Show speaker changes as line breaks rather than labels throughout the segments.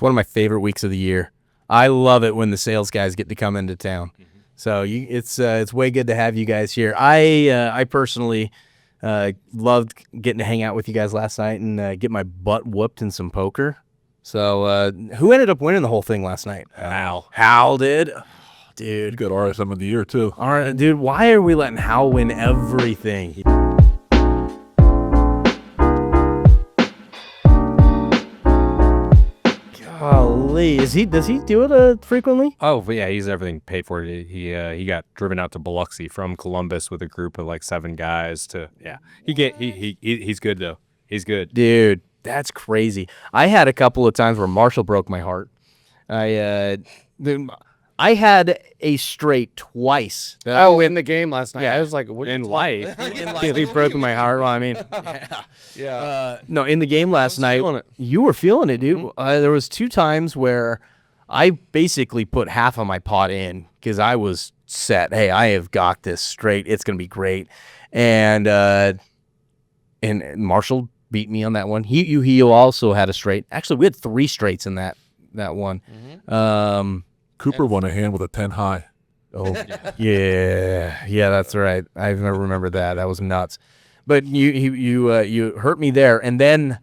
one of my favorite weeks of the year. I love it when the sales guys get to come into town. So it's way good to have you guys here. I personally loved getting to hang out with you guys last night and get my butt whooped in some poker. So who ended up winning the whole thing last night? Hal did. Dude,
good RSM of the year too.
All right, dude, why are we letting Hal win everything? Golly, does he do it frequently?
Oh, but yeah, he's everything paid for. He got driven out to Biloxi from Columbus with a group of like 7 guys he's good though. He's good.
Dude, that's crazy. I had a couple of times where Marshall broke my heart. I had a straight twice.
In the game last night.
Yeah.
I was like,
In life.
He broke my heart. Well, I mean, no, in the game last night, you were feeling it, dude. There was 2 times where I basically put half of my pot in because I was set. Hey, I have got this straight. It's gonna be great. And Marshall beat me on that one. He also had a straight. Actually, we had 3 straights in that one.
Cooper won a hand with a 10 high.
Oh, yeah, that's right. I remember that. That was nuts. But you hurt me there, and then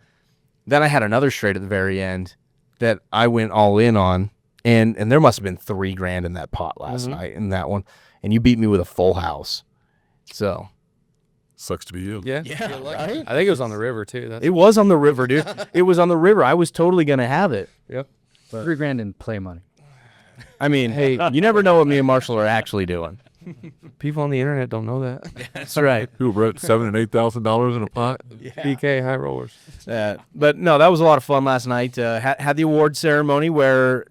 I had another straight at the very end that I went all in on, and there must have been $3,000 in that pot last night in that one, and you beat me with a full house. So
sucks to be you.
Yeah.
Right?
I think it was on the river too.
It was on the river, dude. It was on the river. I was totally gonna have it.
Yep.
$3,000 in play money.
I mean, hey, you never know what me and Marshall are actually doing. People on the internet don't know that. That's right.
Who wrote $7,000 and $8,000 in a pot?
PK high rollers.
But no, that was a lot of fun last night. Had the award ceremony where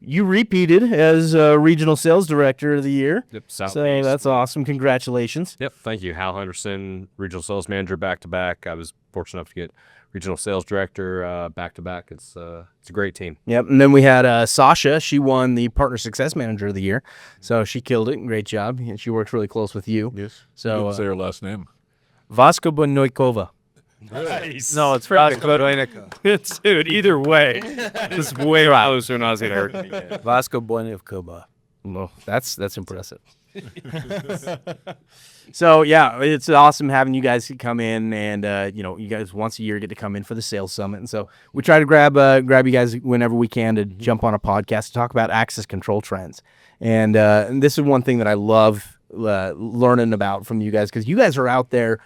you repeated as regional sales director of the year.
Yep,
so
Southeast.
that's awesome. Congratulations.
Yep, thank you. Hal Henderson, regional sales manager, back-to-back. I was fortunate enough to get regional sales director back-to-back. It's a great team.
Yep, and then we had Sasha. She won the partner success manager of the year, so she killed it. Great job. And she works really close with you.
Yes.
So
Didn't say her last name.
Vasko Bonojkova.
Nice.
No, it's It's dude. Either way, it's way closer than I was gonna hurt. Vasko Bonojkova. No, that's impressive. So yeah, it's awesome having you guys come in, and you guys once a year get to come in for the sales summit, and so we try to grab you guys whenever we can to jump on a podcast to talk about access control trends, and this is one thing that I love learning about from you guys, because you guys are out there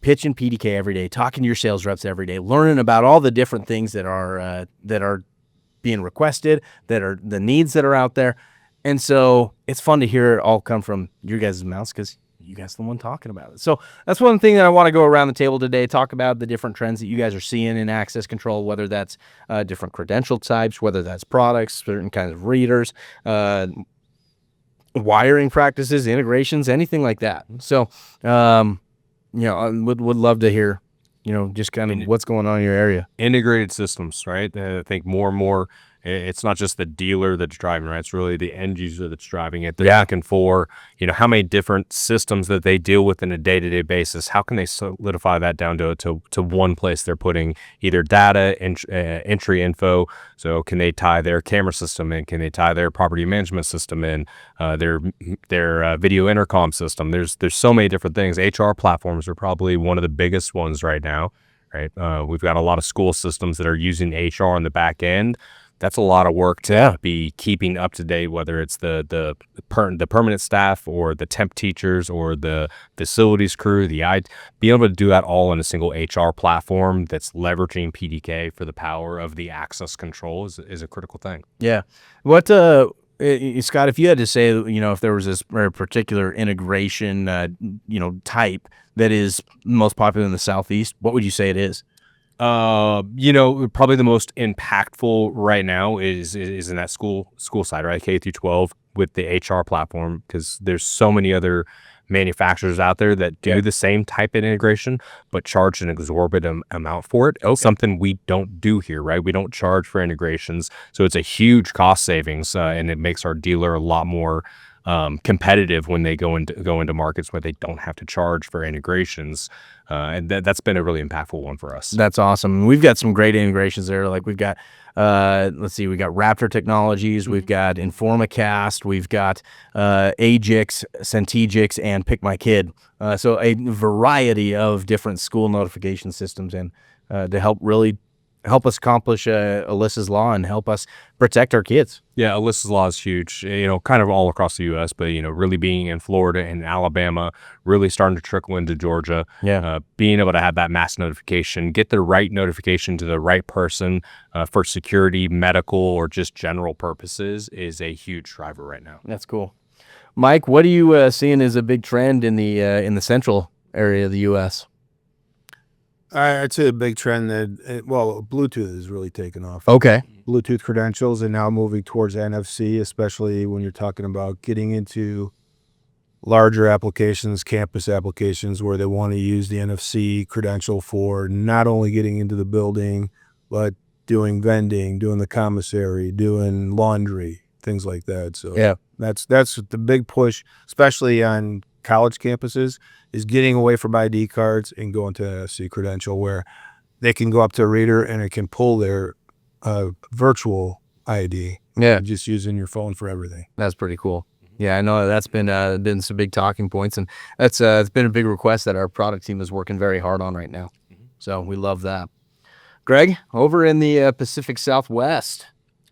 pitching PDK every day, talking to your sales reps every day, learning about all the different things that are being requested, that are the needs that are out there. And so it's fun to hear it all come from your guys' mouths, because you guys are the one talking about it. So that's one thing that I want to go around the table today, talk about the different trends that you guys are seeing in access control, whether that's different credential types, whether that's products, certain kinds of readers, wiring practices, integrations, anything like that. So, I would love to hear, just kind of what's going on in your area.
Integrated systems, right? I think more and more, it's not just the dealer that's driving, right? It's really the end user that's driving it. They're looking for, how many different systems that they deal with on a day-to-day basis. How can they solidify that down to one place they're putting either data, entry info? So can they tie their camera system in? Can they tie their property management system in? Their video intercom system? There's so many different things. HR platforms are probably one of the biggest ones right now, right? We've got a lot of school systems that are using HR on the back end. That's a lot of work to be keeping up to date, whether it's the permanent staff or the temp teachers or the facilities crew, being able to do that all in a single HR platform that's leveraging PDK for the power of the access control is a critical thing.
Yeah. What, Scott, if you had to say, if there was this particular integration, type that is most popular in the Southeast, what would you say it is?
Probably the most impactful right now is in that school side, right? K through 12 with the HR platform, because there's so many other manufacturers out there that do the same type of integration, but charge an exorbitant amount for it. Okay. Something we don't do here, right? We don't charge for integrations. So it's a huge cost savings, and it makes our dealer a lot more competitive when they go into markets where they don't have to charge for integrations. And that's been a really impactful one for us.
That's awesome. We've got some great integrations there. Like we've got, let's see, we got Raptor Technologies, we've got InformaCast, we've got Agix, Centegix, and Pick My Kid. So a variety of different school notification systems, and to help us accomplish Alyssa's Law and help us protect our kids.
Yeah, Alyssa's Law is huge, kind of all across the U.S., but, really being in Florida and Alabama, really starting to trickle into Georgia.
Yeah.
Being able to have that mass notification, get the right notification to the right person for security, medical, or just general purposes is a huge driver right now.
That's cool. Mike, what are you seeing as a big trend in the central area of the U.S.?
I'd say a big trend that, Bluetooth has really taken off.
Okay.
Bluetooth credentials and now moving towards NFC, especially when you're talking about getting into larger applications, campus applications, where they want to use the NFC credential for not only getting into the building, but doing vending, doing the commissary, doing laundry, things like that. So
yeah,
that's the big push, especially on college campuses, is getting away from ID cards and going to an NFC credential where they can go up to a reader and it can pull their virtual ID.
Yeah,
just using your phone for everything.
That's pretty cool. Yeah, I know that's been some big talking points, and that's it's been a big request that our product team is working very hard on right now. So we love that. Greg, over in the Pacific Southwest,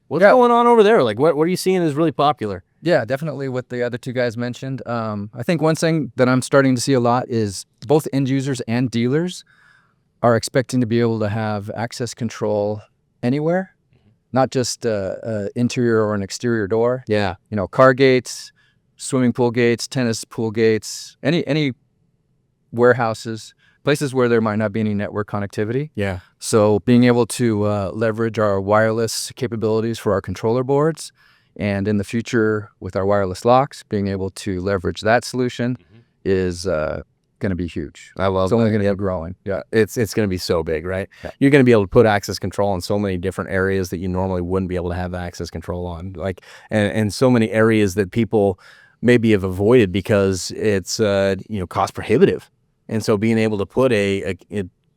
what's going on over there? Like, what are you seeing is really popular?
Yeah, definitely what the other two guys mentioned. I think one thing that I'm starting to see a lot is both end users and dealers are expecting to be able to have access control anywhere, not just interior or an exterior door.
Yeah.
Car gates, swimming pool gates, tennis pool gates, any warehouses, places where there might not be any network connectivity.
Yeah.
So being able to leverage our wireless capabilities for our controller boards, and in the future with our wireless locks, being able to leverage that solution is going to be huge.
I love
It's only going to keep growing.
Yeah, it's going to be so big, right?
Yeah.
You're going to be able to put access control in so many different areas that you normally wouldn't be able to have access control on, like, and so many areas that people maybe have avoided because it's cost prohibitive. And so being able to put a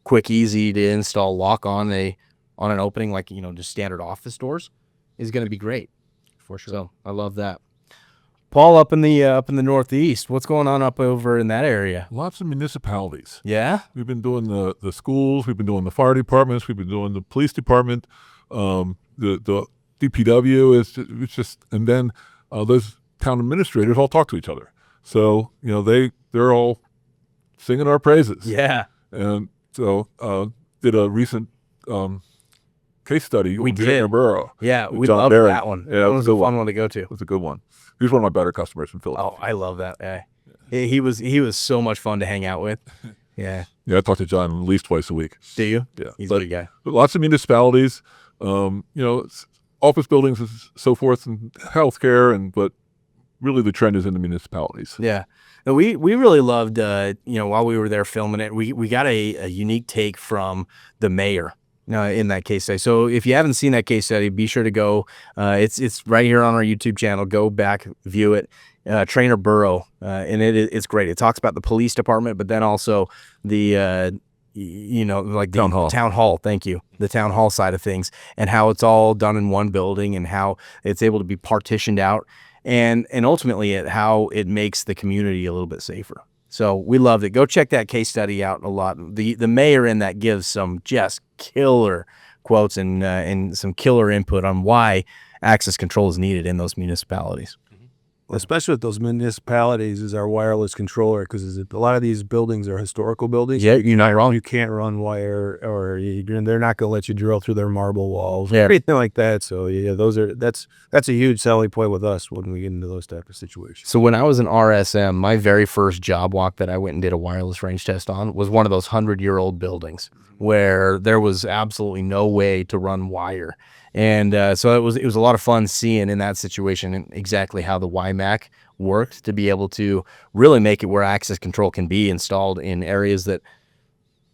quick, easy to install lock on an opening, like just standard office doors, is going to be great. For sure. So I love that. Paul, up in the Northeast, what's going on up over in that area?
Lots of municipalities.
Yeah,
We've been doing the schools. We've been doing the fire departments. We've been doing the police department. The DPW it's just, and then those town administrators all talk to each other. So they're all singing our praises.
yeah.
And so did a recent case study.
We
on
did.
Virginia Borough.
Yeah,
with
we
John
love
Barron.
that one.
Yeah,
That was a fun one to go to.
It was a good one. He was one of my better customers in Philadelphia.
Oh, I love that guy. He was so much fun to hang out with. Yeah.
Yeah, I talk to John at least twice a week.
Do you?
Yeah,
He's a good guy.
But lots of municipalities, office buildings and so forth, and healthcare, but really the trend is in the municipalities.
Yeah. And we really loved, while we were there filming it, we got a unique take from the mayor in that case study. So if you haven't seen that case study, be sure to go. It's right here on our YouTube channel. Go back, view it. Trainer Burrow, and it's great. It talks about the police department, but then also the the town hall. Thank you, the town hall side of things, and how it's all done in one building, and how it's able to be partitioned out, and ultimately how it makes the community a little bit safer. So we loved it. Go check that case study out a lot. The mayor in that gives some just killer quotes and some killer input on why access control is needed in those municipalities.
Especially with those municipalities, is our wireless controller, because a lot of these buildings are historical buildings.
Yeah, you're not wrong.
You can't run wire, or they're not going to let you drill through their marble walls,
Yeah.
or anything like that. So yeah, that's a huge selling point with us when we get into those type of situations.
So when I was an RSM, my very first job walk that I went and did a wireless range test on was one of those 100-year-old buildings where there was absolutely no way to run wire. And so it was a lot of fun seeing in that situation exactly how the WiMAC worked to be able to really make it where access control can be installed in areas that,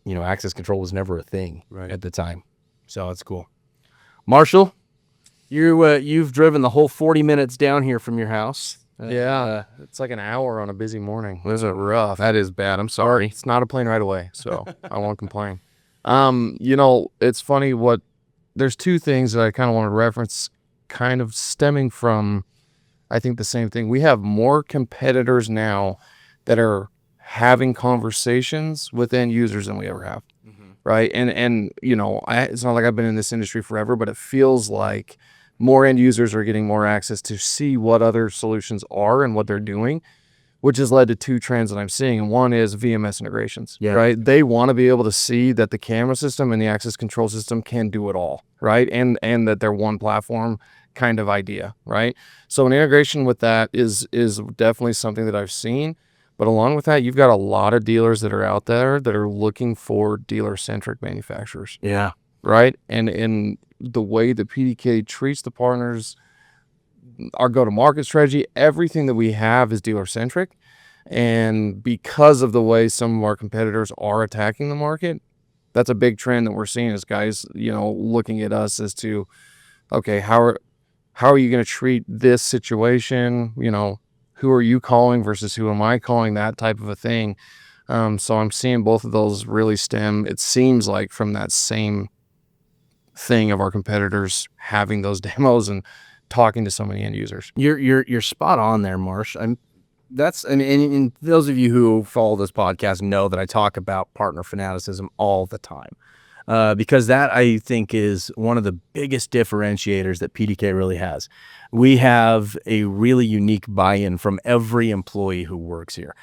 access control was never a thing at the time. So it's cool. Marshall, you've driven the whole 40 minutes down here from your house.
Yeah, it's like an hour on a busy morning. Those are rough.
That is bad. I'm sorry.
It's not a plane right away, so I won't complain. It's funny there's two things that I kind of want to reference, kind of stemming from, I think, the same thing. We have more competitors now that are having conversations with end users than we ever have, right? And it's not like I've been in this industry forever, but it feels like more end users are getting more access to see what other solutions are and what they're doing, which has led to two trends that I'm seeing. And one is VMS integrations, right? They want to be able to see that the camera system and the access control system can do it all, right? And that they're one platform kind of idea, right? So an integration with that is definitely something that I've seen. But along with that, you've got a lot of dealers that are out there that are looking for dealer-centric manufacturers.
Yeah.
Right? And the way that PDK treats the partners, our go-to-market strategy, everything that we have is dealer-centric. And because of the way some of our competitors are attacking the market, that's a big trend that we're seeing as guys, looking at us as to, okay, how are you going to treat this situation? Who are you calling versus who am I calling, that type of a thing. So I'm seeing both of those really stem, it seems like, from that same thing of our competitors having those demos and talking to so many end users.
You're spot on there, Marsh. And those of you who follow this podcast know that I talk about partner fanaticism all the time. Because that, I think, is one of the biggest differentiators that PDK really has. We have a really unique buy-in from every employee who works here.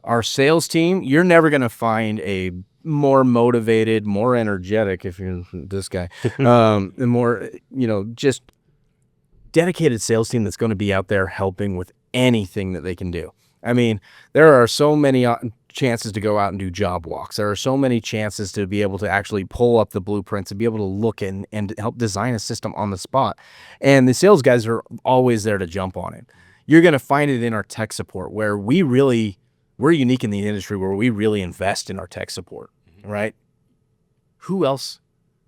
Our sales team, you're never going to find a more motivated, more energetic, if you're this guy, more, just dedicated sales team that's going to be out there helping with anything that they can do. I mean, there are so many chances to go out and do job walks. There are so many chances to be able to actually pull up the blueprints and be able to look and help design a system on the spot. And the sales guys are always there to jump on it. You're going to find it in our tech support, where we're unique in the industry, where we really invest in our tech support, right? Who else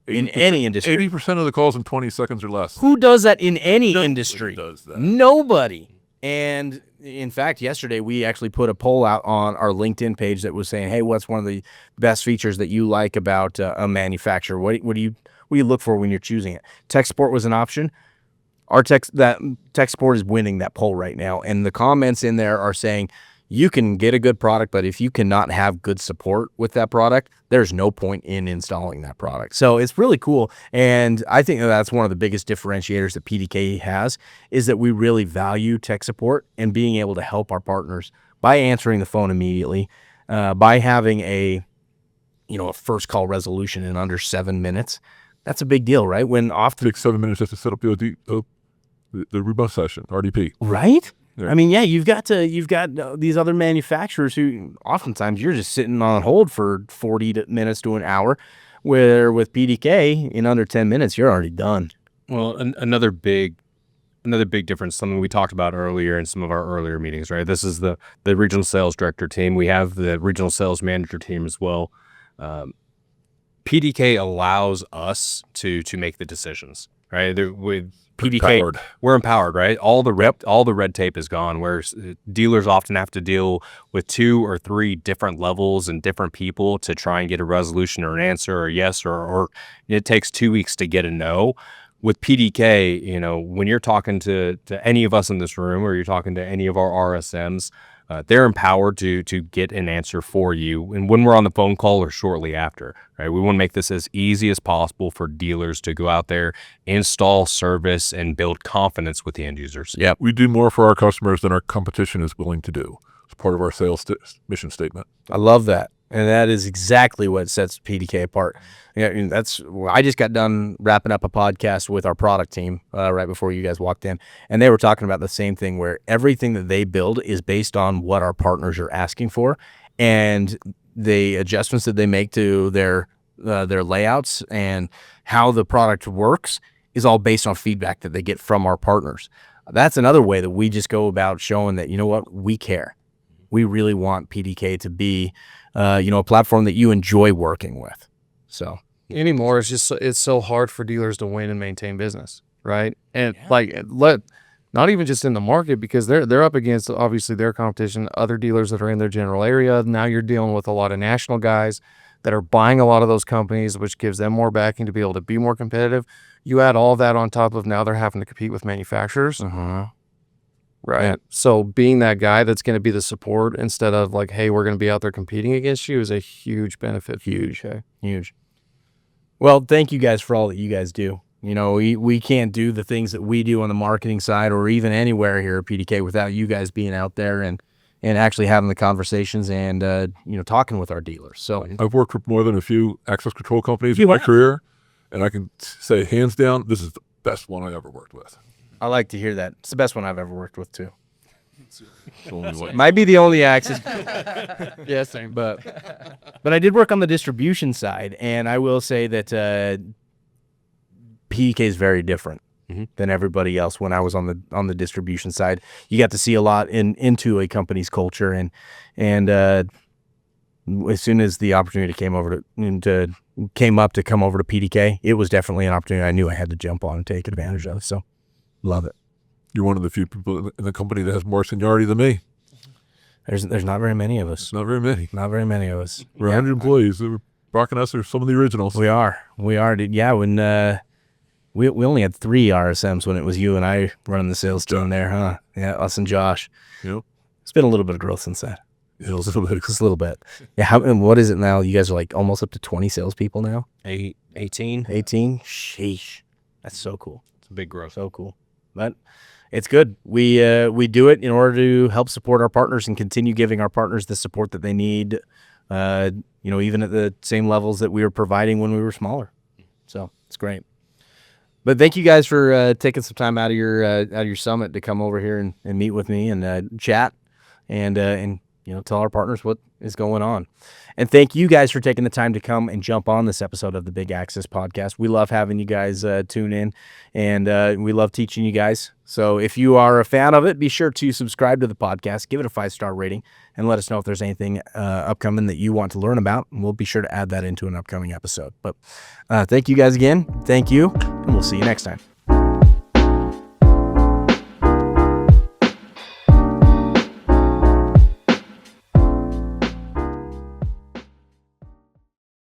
in any industry?
80% of the calls in 20 seconds or less.
Who does that in any industry?
Does that?
Nobody. And in fact, yesterday we actually put a poll out on our LinkedIn page that was saying, "Hey, what's one of the best features that you like about a manufacturer? What do you look for when you're choosing it?" Tech support was an option. Our tech support is winning that poll right now, and the comments in there are saying, you can get a good product, but if you cannot have good support with that product, there's no point in installing that product. So it's really cool. And I think that's one of the biggest differentiators that PDK has, is that we really value tech support and being able to help our partners by answering the phone immediately, by having a first call resolution in under 7 minutes. That's a big deal, right? When often
It takes 7 minutes just to set up the remote session, RDP.
right?
Yeah.
I mean, yeah, you've got these other manufacturers who oftentimes you're just sitting on hold for 40 minutes to an hour, where with PDK in under 10 minutes you're already done.
Well, another big difference, something we talked about earlier in some of our earlier meetings, right? This is the regional sales director team. We have the regional sales manager team as well. PDK allows us to make the decisions, right? With PDK,
Empowered.
we're empowered, right? All the red tape is gone, where dealers often have to deal with 2 or 3 different levels and different people to try and get a resolution or an answer or yes, or it takes 2 weeks to get a no. With PDK, when you're talking to any of us in this room, or you're talking to any of our RSMs, they're empowered to get an answer for you, and when we're on the phone call or shortly after, right? We want to make this as easy as possible for dealers to go out there, install, service, and build confidence with the end users.
Yep.
We do more for our customers than our competition is willing to do. It's part of our sales mission statement.
I love that. And that is exactly what sets PDK apart. Yeah, I mean, I just got done wrapping up a podcast with our product team right before you guys walked in, and they were talking about the same thing, where everything that they build is based on what our partners are asking for, and the adjustments that they make to their layouts and how the product works is all based on feedback that they get from our partners. That's another way that we just go about showing that, we care. We really want PDK to be a platform that you enjoy working with. So
Anymore, it's so hard for dealers to win and maintain business, right? And not even just in the market, because they're up against obviously their competition, other dealers that are in their general area. Now you're dealing with a lot of national guys that are buying a lot of those companies, which gives them more backing to be able to be more competitive. You add all that on top of now they're having to compete with manufacturers. Right. So being that guy that's going to be the support instead of like, hey, we're going to be out there competing against you is a huge benefit.
Huge. Well, thank you guys for all that you guys do. You know, we can't do the things that we do on the marketing side or even anywhere here at PDK without you guys being out there and actually having the conversations and, you know, talking with our dealers. So
I've worked for more than a few access control companies in my career, and I can say hands down, this is the best one I ever worked with.
I like to hear that. It's the best one I've ever worked with, too.
Only
Might be the only access.
Yeah, same.
But I did work on the distribution side, and I will say that PDK is very different than everybody else. When I was on the distribution side, you got to see a lot into a company's culture, and as soon as the opportunity came up to come over to PDK, it was definitely an opportunity I knew I had to jump on and take advantage of. So, love it.
You're one of the few people in the company that has more seniority than me.
There's not very many of us.
Not very many.
Not very many of us.
We're 100 employees. Brach and us are some of the originals.
We are. Dude. Yeah, when we only had 3 RSMs when it was you and I running the sales team there, huh? Yeah, us and Josh.
Yep.
It's been a little bit of growth since that.
A little bit.
Just a little bit. Yeah. And what is it now? You guys are like almost up to 20 salespeople now?
18.
18? Sheesh. That's so cool.
It's a big growth.
So cool. But it's good. We do it in order to help support our partners and continue giving our partners the support that they need, you know, even at the same levels that we were providing when we were smaller. So it's great. But thank you guys for taking some time out of your summit to come over here and meet with me and chat and you know, tell our partners what is going on. And thank you guys for taking the time to come and jump on this episode of the Big Access Podcast. We love having you guys tune in, and we love teaching you guys. So if you are a fan of it, be sure to subscribe to the podcast, give it a 5-star rating, and let us know if there's anything upcoming that you want to learn about, and we'll be sure to add that into an upcoming episode. But thank you guys again. Thank you, and we'll see you next time.